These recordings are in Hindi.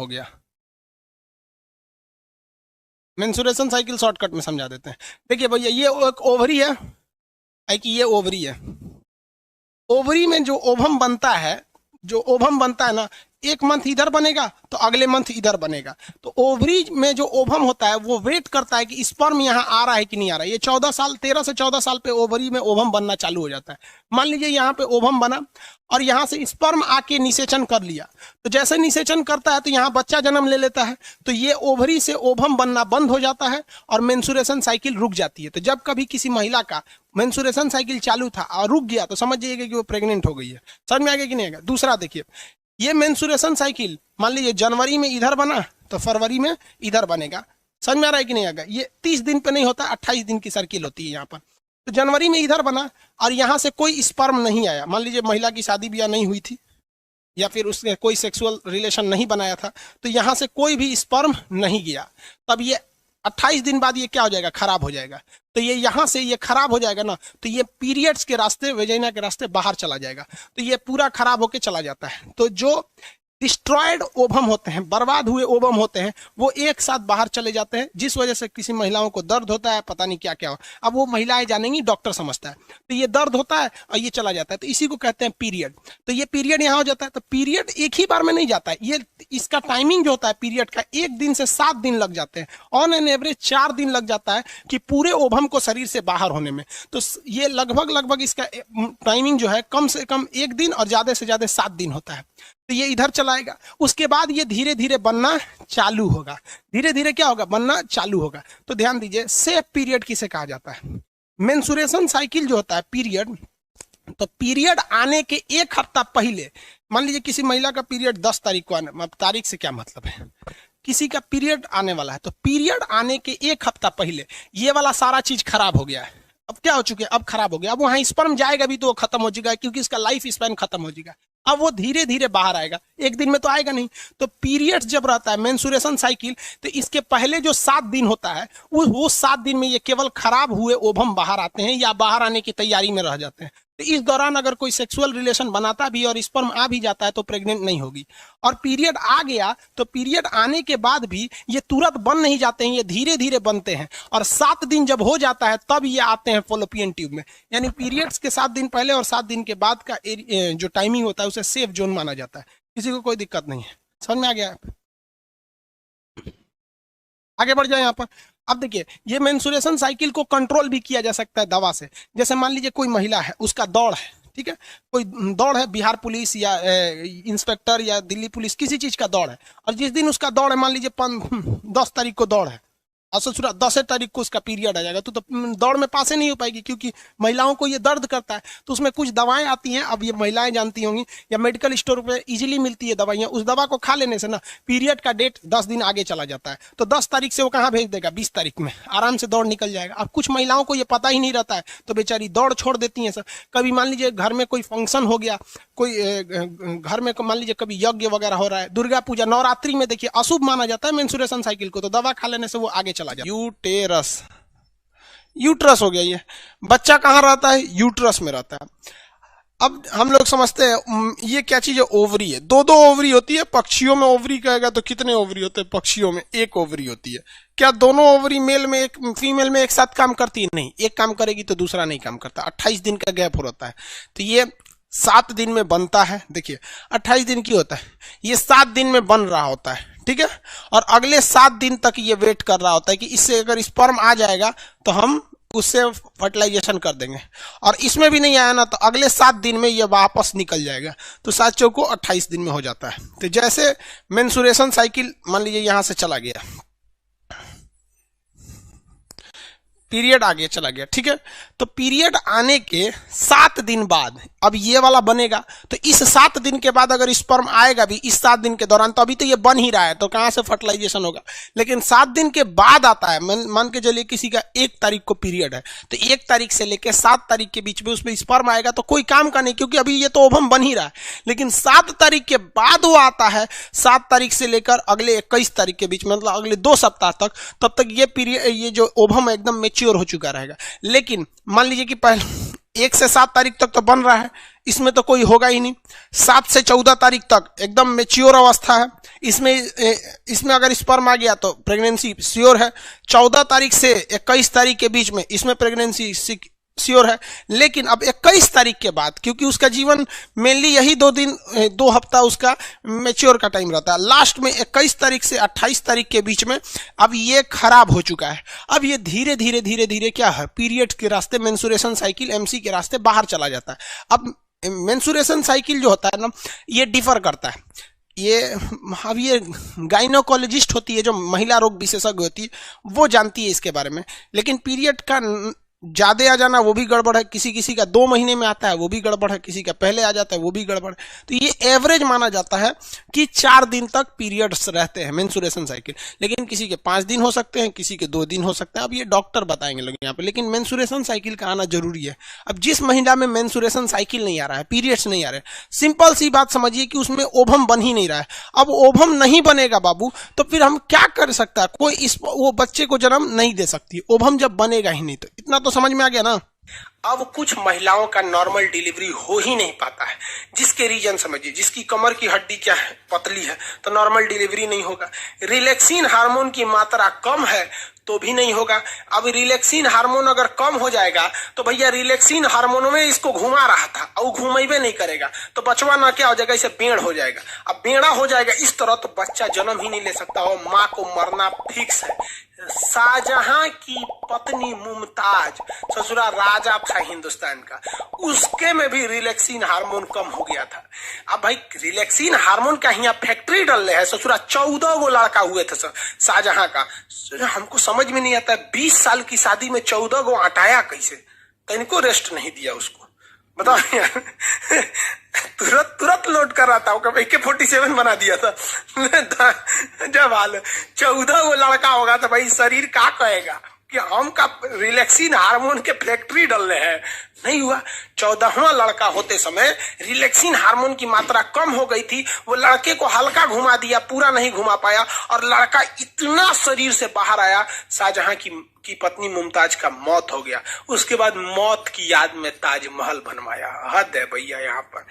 हो गया। मेंसुरेशन साइकिल शॉर्टकट में समझा देते हैं। देखिए भैया, ये एक ओवरी है कि ये ओवरी है। ओवरी में जो ओवम बनता है, जो ओवम बनता है ना, एक मंथ इधर बनेगा तो अगले मंथ इधर बनेगा। तो ओवरी में जो ओवम होता है वो वेट करता है कि स्पर्म यहाँ आ रहा है कि नहीं आ रहा है। ये 14 साल, 13 से 14 साल पे ओवरी में ओवम बनना चालू हो जाता है। मान लीजिए यहाँ पे ओवम बना और यहाँ से स्पर्म आके निषेचन कर लिया, तो जैसे निषेचन करता है तो यहाँ बच्चा जन्म ले लेता है, तो ये ओवरी से ओवम बनना बंद हो जाता है और मेंसुरेशन साइकिल रुक जाती है। तो जब कभी किसी महिला का मेंसुरेशन साइकिल चालू था और रुक गया तो समझ जाइएगा कि वो प्रेग्नेंट हो गई है। समझ में आ गया कि नहीं आएगा? दूसरा देखिए, ये मेंसुरेशन साइकिल मान लीजिए जनवरी में इधर बना तो फरवरी में इधर बनेगा। समझ में आ रहा है कि नहीं आएगा? ये 30 दिन पे नहीं होता, 28 दिन की सर्किल होती है यहाँ पर। तो जनवरी में इधर बना और यहाँ से कोई स्पर्म नहीं आया, मान लीजिए महिला की शादी ब्याह नहीं हुई थी या फिर उसने कोई सेक्सुअल रिलेशन नहीं बनाया था, तो यहाँ से कोई भी स्पर्म नहीं गया। तब ये 28 दिन बाद ये क्या हो जाएगा? खराब हो जाएगा। तो ये यहाँ से ये खराब हो जाएगा ना, तो ये पीरियड्स के रास्ते, वेजाइना के रास्ते बाहर चला जाएगा, तो ये पूरा खराब होके चला जाता है। तो जो डिस्ट्रॉयड ओवम होते हैं, बर्बाद हुए ओवम होते हैं, वो एक साथ बाहर चले जाते हैं, जिस वजह से किसी महिलाओं को दर्द होता है, पता नहीं क्या क्या हो। अब वो महिलाएं जानेंगी, डॉक्टर समझता है। तो ये दर्द होता है और ये चला जाता है, तो इसी को कहते हैं पीरियड। तो ये पीरियड यहाँ हो जाता है। तो पीरियड एक ही बार में नहीं जाता है, ये इसका टाइमिंग जो होता है पीरियड का 1 दिन से 7 दिन लग जाते हैं। ऑन एन एवरेज 4 दिन लग जाता है कि पूरे ओवम को शरीर से बाहर होने में। तो ये लगभग इसका टाइमिंग जो है कम से कम 1 दिन और ज्यादा से ज्यादा 7 दिन होता है। तो ये इधर चलाएगा, उसके बाद ये धीरे धीरे बनना चालू होगा। धीरे धीरे क्या होगा? बनना चालू होगा। तो ध्यान दीजिए, सेफ पीरियड किसे कहा जाता है? मेंसुरेशन साइकिल जो होता है पीरियड, तो पीरियड आने के 1 हफ्ता पहले, मान लीजिए किसी महिला का पीरियड 10 तारीख को आने, अब तारीख से क्या मतलब है, किसी का पीरियड आने वाला है, तो पीरियड आने के 1 हफ्ता पहले ये वाला सारा चीज खराब हो गया है। अब क्या हो चुके हैं? अब खराब हो गया। अब वहां स्पर्म जाएगा भी तो वो खत्म हो जाएगा, क्योंकि इसका लाइफ स्पैन खत्म हो जाएगा। अब वो धीरे धीरे बाहर आएगा, 1 दिन में तो आएगा नहीं। तो पीरियड्स जब रहता है मेंसुरेशन साइकिल, तो इसके पहले जो 7 दिन होता है वो 7 दिन में ये केवल खराब हुए ओवम बाहर आते हैं या बाहर आने की तैयारी में रह जाते हैं। तो इस दौरान अगर कोई सेक्सुअल रिलेशन बनाता भी और स्पर्म आ भी जाता है तो प्रेग्नेंट नहीं होगी। और पीरियड आ गया तो पीरियड आने के बाद भी ये तुरंत बन नहीं जाते हैं, ये धीरे धीरे बनते हैं। और 7 दिन जब हो जाता है तब ये आते हैं फॉलोपियन ट्यूब में। यानी पीरियड्स के 7 दिन पहले और 7 दिन के बाद का जो टाइमिंग होता है उसे सेफ जोन माना जाता है। किसी को कोई दिक्कत नहीं है? समझ में आ गया? आगे बढ़ जाए यहाँ पर। अब देखिए, ये मेंसुरेशन साइकिल को कंट्रोल भी किया जा सकता है दवा से। जैसे मान लीजिए कोई महिला है, उसका दौड़ है, ठीक है, कोई दौड़ है, बिहार पुलिस या इंस्पेक्टर या दिल्ली पुलिस, किसी चीज का दौड़ है, और जिस दिन उसका दौड़ है, मान लीजिए 10 तारीख को दौड़ है और ससुरा 10 तारीख को उसका पीरियड आ जाएगा, तो दौड़ में पास ही नहीं हो पाएगी, क्योंकि महिलाओं को ये दर्द करता है। तो उसमें कुछ दवाएं आती हैं, अब ये महिलाएं जानती होंगी, या मेडिकल स्टोर पे इजीली मिलती है दवाइयां। उस दवा को खा लेने से ना पीरियड का डेट 10 दिन आगे चला जाता है। तो 10 तारीख से वो कहाँ भेज देगा? 20 तारीख में आराम से दौड़ निकल जाएगा। अब कुछ महिलाओं को ये पता ही नहीं रहता है, तो बेचारी दौड़ छोड़ देती है। सर कभी मान लीजिए घर में कोई फंक्शन हो गया, कोई घर में मान लीजिए कभी यज्ञ वगैरह हो रहा है, दुर्गा पूजा, नवरात्रि में देखिए अशुभ माना जाता है मेंसुरेशन साइकिल को, तो दवा खा लेने से वो आगे चला जाता है। यूटेरस, यूट्रस हो गया। ये बच्चा कहाँ रहता है? यूट्रस में रहता है। अब हम लोग समझते हैं ये क्या चीज है? ओवरी है। 2 ओवरी होती है। पक्षियों में ओवरी कहेगा तो कितने ओवरी होते हैं? पक्षियों में 1 ओवरी होती है। क्या दोनों ओवरी मेल में एक फीमेल में एक साथ काम करती है? नहीं, एक काम करेगी तो दूसरा नहीं काम करता। 28 दिन का गैप होता है। तो ये 7 दिन में बनता है। देखिए 28 दिन की होता है, ये 7 दिन में बन रहा होता है, ठीक है। और अगले 7 दिन तक ये वेट कर रहा होता है कि इससे अगर स्पर्म आ जाएगा तो हम उससे फर्टिलाइजेशन कर देंगे, और इसमें भी नहीं आया ना तो अगले 7 दिन में ये वापस निकल जाएगा। तो 7 चौको 28 दिन में हो जाता है। तो जैसे मेंसुरेशन साइकिल मान लीजिए यहां से चला गया, पीरियड आगे चला गया, ठीक है। तो पीरियड आने के 7 दिन बाद अब ये वाला बनेगा। तो इस 7 दिन के बाद अगर स्पर्म आएगा भी इस 7 दिन के दौरान, तो अभी तो ये बन ही रहा है, तो कहां से फर्टिलाइजेशन होगा? लेकिन 7 दिन के बाद आता है। मान के चलिए किसी का 1 तारीख को पीरियड है, तो 1 तारीख से लेकर 7 तारीख के बीच में उसमें स्पर्म आएगा, तो कोई काम का नहीं, क्योंकि अभी ये तो ओवम बन ही रहा है। लेकिन 7 तारीख के बाद वो आता है, 7 तारीख से लेकर अगले 21 तारीख के बीच में, मतलब अगले 2 सप्ताह तक, तब तक ये पीरियड, ये जो ओवम एकदम मैच्योर हो चुका रहेगा। लेकिन मान लीजिए कि पहले 1 से 7 तारीख तक तो बन रहा है, इसमें तो कोई होगा ही नहीं। 7 से 14 तारीख तक एकदम मेच्योर अवस्था है। इसमें अगर स्पर्म आ गया तो प्रेगनेंसी श्योर है। 14 तारीख से 21 तारीख के बीच में इसमें प्रेगनेंसी श्योर है। लेकिन अब 21 तारीख के बाद, क्योंकि उसका जीवन मेनली यही 2 हफ्ता उसका मेच्योर का टाइम रहता है, लास्ट में 21 तारीख से 28 तारीख के बीच में अब ये खराब हो चुका है। अब ये धीरे धीरे क्या है, पीरियड के रास्ते, मेंसुरेशन साइकिल एमसी के रास्ते बाहर चला जाता है। अब मेंसुरेशन साइकिल जो होता है ना, ये डिफर करता है। अब ये गाइनोकोलॉजिस्ट होती है, जो महिला रोग विशेषज्ञ होती है, वो जानती है इसके बारे में। लेकिन पीरियड का ज्यादा आ जाना वो भी गड़बड़ है, किसी का 2 महीने में आता है वो भी गड़बड़ है, किसी का पहले आ जाता है वो भी गड़बड़ है। तो ये एवरेज माना जाता है कि 4 दिन तक पीरियड्स रहते हैं मेंसुरेशन साइकिल। लेकिन किसी के 5 दिन हो सकते हैं, किसी के 2 दिन हो सकते हैं। अब ये डॉक्टर बताएंगे लोग यहाँ पे। लेकिन मेंसुरेशन साइकिल का आना जरूरी है। अब जिस महिला में मेंसुरेशन साइकिल नहीं आ रहा है, पीरियड्स नहीं आ रहे, सिंपल सी बात समझिए कि उसमें ओवम बन ही नहीं रहा है। अब ओवम नहीं बनेगा बाबू, तो फिर हम क्या कर सकता है? कोई वो बच्चे को जन्म नहीं दे सकती, ओवम जब बनेगा ही नहीं। तो इतना तो समझ में आ गया ना। अब कुछ महिलाओं का नॉर्मल डिलीवरी हो ही नहीं पाता है, जिसके रीजन समझिए। जिसकी कमर की हड्डी क्या है, पतली है, तो नॉर्मल डिलीवरी नहीं होगा। रिलैक्सिन हार्मोन की मात्रा कम है तो भी नहीं होगा। अब रिलैक्सिन हार्मोन अगर कम हो जाएगा तो भैया रिलैक्सिन हार्मोन में इसको घुमा रहा था और घुमेबे नहीं करेगा, तो बचवा ना क्या हो जाएगा, इसे बेड़ हो जाएगा। अब बेड़ा हो जाएगा इस तरह, तो बच्चा जन्म ही नहीं ले सकता हो, माँ को मरना फिक्स है। शाहजहां की पत्नी मुमताज, ससुरा राजा था हिंदुस्तान का, उसके में भी रिलैक्सिन हार्मोन कम हो गया था। अब भाई रिलैक्सिन हार्मोन का यहाँ फैक्ट्री डल रहे हैं। ससुरा 14 गो लड़का हुए थे शाहजहां का। हमको समझ में नहीं आता, 20 साल की शादी में 14 गो हटाया कैसे? तो इनको रेस्ट नहीं दिया उसको, बताओ यार। तुरंत लोड कर रहा था, AK-47 बना दिया था। जब हाल 14 वो लड़का होगा तो भाई शरीर क्या कहेगा कि हम का रिलैक्सिन हार्मोन के फैक्ट्री डल रहे हैं। नहीं हुआ। 14वां लड़का होते समय रिलैक्सिन हार्मोन की मात्रा कम हो गई थी। वो लड़के को हल्का घुमा दिया, पूरा नहीं घुमा पाया, और लड़का इतना शरीर से बाहर आया, शाहजहां की पत्नी मुमताज का मौत हो गया। उसके बाद मौत की याद में ताजमहल बनवाया। हद है भैया यहाँ पर।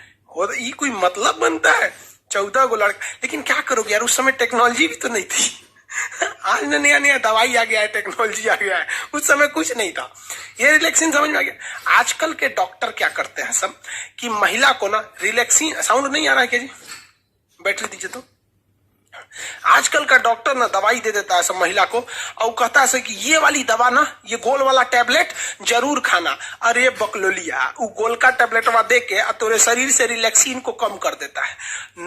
ये कोई मतलब बनता है? 14 गो लड़का। लेकिन क्या करोगे यार, उस समय टेक्नोलॉजी भी तो नहीं थी। आज नया नया दवाई आ गया है, टेक्नोलॉजी आ गया है, उस समय कुछ नहीं था। ये रिलैक्सिन समझ में आ गया। आजकल के डॉक्टर क्या करते हैं सब, कि महिला को ना रिलैक्सिन, साउंड नहीं आ रहा है क्या जी? बैटरी दीजिए तो। आजकल का डॉक्टर ना दवाई दे देता है सब महिला को, और कहता है कि ये वाली दवा ना, ये गोल वाला टैबलेट जरूर खाना। अरे बकलोलिया, वो गोल का टैबलेटवा दे के तोरे शरीर से रिलैक्सिन को कम कर देता है।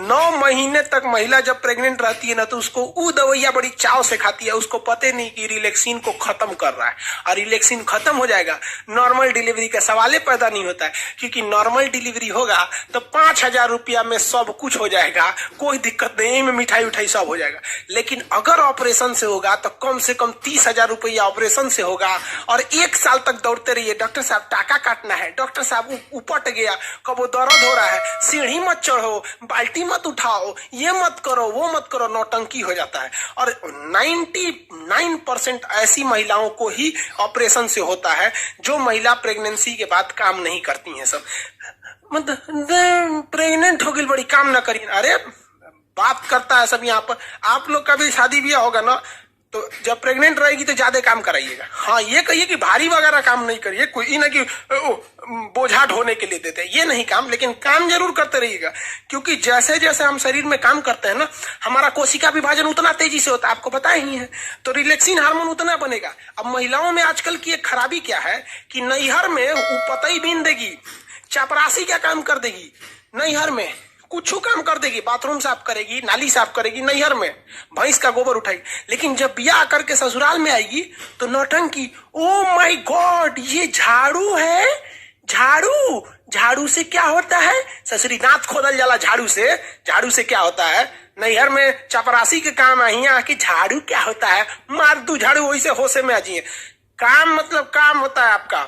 9 महीने तक महिला जब प्रेग्नेंट रहती है ना, तो उसको वो दवाइयां बड़ी चाव से खाती है। उसको पता नहीं कि रिलैक्सिन को खत्म कर रहा है, और रिलैक्सिन खत्म हो जाएगा, नॉर्मल डिलीवरी का सवाल पैदा नहीं होता है। क्योंकि नॉर्मल डिलीवरी होगा तो 5,000 रुपया में सब कुछ हो जाएगा, कोई दिक्कत नहीं, में मिठाई उठाई सब हो जाएगा। लेकिन अगर ऑपरेशन से होगा तो कम से कम 30,000 रुपया ऑपरेशन से होगा, और 1 साल तक दौड़ते रहिए, डॉक्टर साहब टाका काटना है, डॉक्टर साहब उपट गया, कब दर्द हो रहा है, सीढ़ी मत चढ़ो, बाल्टी मत उठाओ, ये मत करो, वो मत करो, नौटंकी हो जाता है। और 99% ऐसी महिलाओं को ही ऑपरेशन से होता है, जो महिला प्रेगनेंसी के बाद काम नहीं करती हैं। सब मतलब प्रेग्नेंट हो गई, बड़ी काम ना करी। अरे बात करता है सब यहाँ पर। आप लोग का भी शादी ब्याह होगा ना, तो जब प्रेग्नेंट रहेगी तो ज्यादा काम कराइएगा। हाँ, ये कहिए कि भारी वगैरह काम नहीं करिए, कोई ना कि बोझा ढोने के लिए देते हैं, ये नहीं काम। लेकिन काम जरूर करते रहिएगा, क्योंकि जैसे जैसे हम शरीर में काम करते हैं ना, हमारा कोशिका विभाजन उतना तेजी से होता है, आपको पता ही है। तो रिलैक्सिन हार्मोन उतना बनेगा। अब महिलाओं में आजकल की एक खराबी क्या है कि नैहर में पतई बीन देगी, चापरासी क्या काम कर देगी, नैहर में कुछ काम कर देगी, बाथरूम साफ करेगी, नाली साफ करेगी, नैहर में भैंस का गोबर उठाएगी। लेकिन जब ब्याह करके ससुराल में आएगी तो नौटंकी। ओ माय गॉड, ये झाड़ू है, झाड़ू से क्या होता है? ससुरी दांत खोदल जाला झाड़ू से क्या होता है? नैहर में चपरासी के काम है, यहाँ की झाड़ू क्या होता है? मार दू झाड़ू, वैसे होशे में आ जाइए। काम मतलब काम होता है आपका।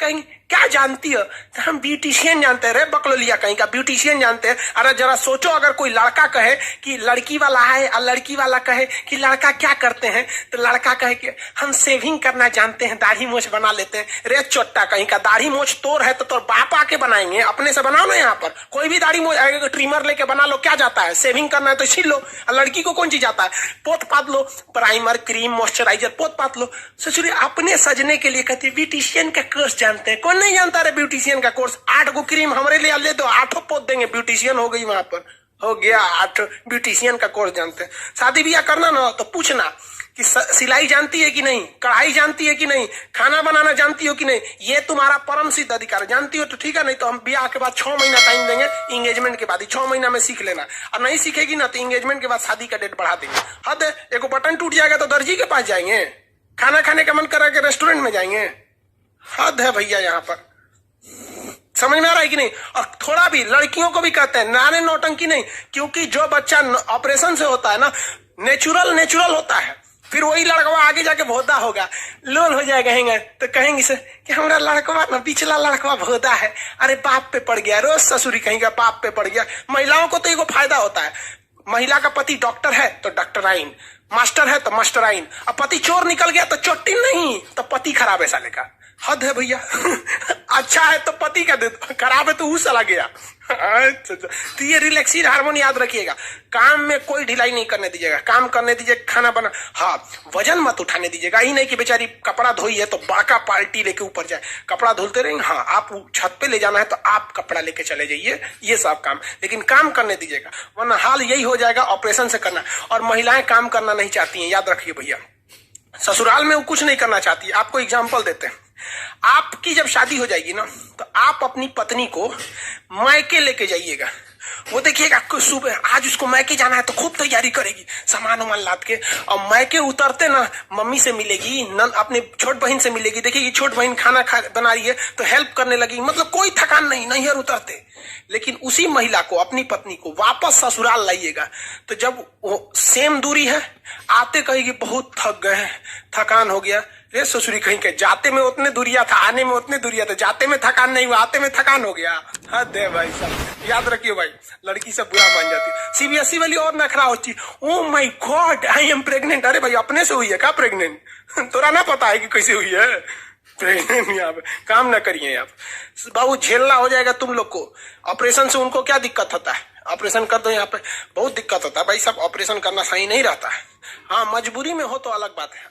कहीं क्या जानती हो? तो हम ब्यूटिशियन जानते हैं रे बकलोलिया कहीं का, ब्यूटिशियन जानते हैं। अरे जरा सोचो, अगर कोई लड़का कहे कि लड़की वाला है और लड़की वाला कहे कि लड़का क्या करते हैं, तो लड़का कहे कि हम सेविंग करना जानते हैं, दाढ़ी मोछ बना लेते हैं। रे चोट्टा कहीं का, दाढ़ी मोछ तोर है तो तोर बाप आके बनाएंगे, अपने से बनाओ ना। यहाँ पर कोई भी दाढ़ी मोछ ट्रिमर लेके बना लो, क्या जाता है? सेविंग करना है तो छील लो। लड़की को कौन चीज आता है? पोत पात लो, प्राइमर क्रीम मॉइस्चराइजर पोत पात लो। ससुरी अपने सजने के लिए कहती है ब्यूटिशियन का कोर्स जानते हैं। कौन नहीं जानता रे ब्यूटिशियन का कोर्स? 8 गो क्रीम हमारे लिए ले दो, 8 पोत देंगे, ब्यूटिशियन हो गई। वहां पर हो गया 8 ब्यूटिशियन का कोर्स जानते हैं। शादी ब्याह करना ना तो पूछना कि सिलाई जानती है कि नहीं, कढ़ाई जानती है कि नहीं, खाना बनाना जानती हो कि नहीं। ये तुम्हारा परम सिद्ध अधिकार। जानती हो तो ठीक है, नहीं तो हम ब्याह के बाद 6 महीना टाइम देंगे, इंगेजमेंट के बाद ही 6 महीना में सीख लेना। और नहीं सीखेगी ना तो इंगेजमेंट के बाद शादी का डेट बढ़ा देंगे। हद है, एक बटन टूट जाएगा तो दर्जी के पास जाएंगे, खाना खाने का मन करा के रेस्टोरेंट में जाएंगे। हद है भैया यहाँ पर। समझ में आ रहा है कि नहीं? और थोड़ा भी लड़कियों को भी कहते हैं नाने नौटंकी नहीं, क्योंकि जो बच्चा ऑपरेशन से होता है ना, नेचुरल होता है। फिर वही लड़कवा आगे जाके भोदा होगा, लोल हो जाएगा हैंगे, तो कहेंगे से कि हमारा लड़कवा ना, पिछला लड़कवा भोदा है, अरे बाप पे पड़ गया, रोज ससुरी कहेंगे बाप पे पड़ गया। महिलाओं को तो एगो फायदा होता है, महिला का पति डॉक्टर है तो डॉक्टराइन, मास्टर है तो मास्टराइन, अब पति चोर निकल गया तो चोट्टी नहीं, तो पति खराब है साले का। हद है भैया। अच्छा है तो पति का दे, खराब है तो वो चला गया। अच्छा, तो ये रिलैक्सिन हार्मोन याद रखिएगा। काम में कोई ढिलाई नहीं करने दीजिएगा, काम करने दीजिए, खाना बना। हाँ, वजन मत उठाने दीजिएगा। ही नहीं कि बेचारी कपड़ा धोई है तो बड़का पार्टी लेके ऊपर जाए, कपड़ा धुलते रहेंगे। हाँ, आप छत पे ले जाना है तो आप कपड़ा लेके चले जाइए, ये सब काम, लेकिन काम करने दीजिएगा, वरना हाल यही हो जाएगा ऑपरेशन से करना। और महिलाएं काम करना नहीं चाहती हैं, याद रखिए भैया। ससुराल में वो कुछ नहीं करना चाहती। आपको एग्जाम्पल देते हैं, आपकी जब शादी हो जाएगी ना तो आप अपनी पत्नी को मायके लेके जाइएगा। वो देखिएगा सुबह आज उसको मायके जाना है तो खूब तैयारी करेगी, सामान वामान लाद के, और मायके उतरते ना मम्मी से मिलेगी, अपने छोट बहन से मिलेगी, देखिएगी छोट बहन खाना बना रही है तो हेल्प करने लगी, मतलब कोई थकान नहीं, नैहर उतरते। लेकिन उसी महिला को, अपनी पत्नी को वापस ससुराल लाइएगा तो जब वो सेम दूरी है, आते कहेगी बहुत थक गए हैं, थकान हो गया। ये ससुरी कहीं के, जाते में उतने दूरिया था, आने में उतने दूरिया था, जाते में थकान नहीं हुआ, आते में थकान हो गया। हद है भाई साहब, याद रखिए भाई, लड़की सब बुरा मान जाती है। सीबीएसई वाली और नखरा होती, oh my God I am pregnant. अरे भाई अपने से हुई है क्या प्रेग्नेंट? तोरा ना पता है कि कैसे हुई है प्रेग्नेंट? यहाँ पे काम ना करिए आप बाबू, झेलना हो जाएगा तुम लोग को। ऑपरेशन से उनको क्या दिक्कत होता है? ऑपरेशन कर दो, यहाँ पे बहुत दिक्कत होता है भाई साहब, ऑपरेशन करना सही नहीं रहता है। हाँ, मजबूरी में हो तो अलग बात है।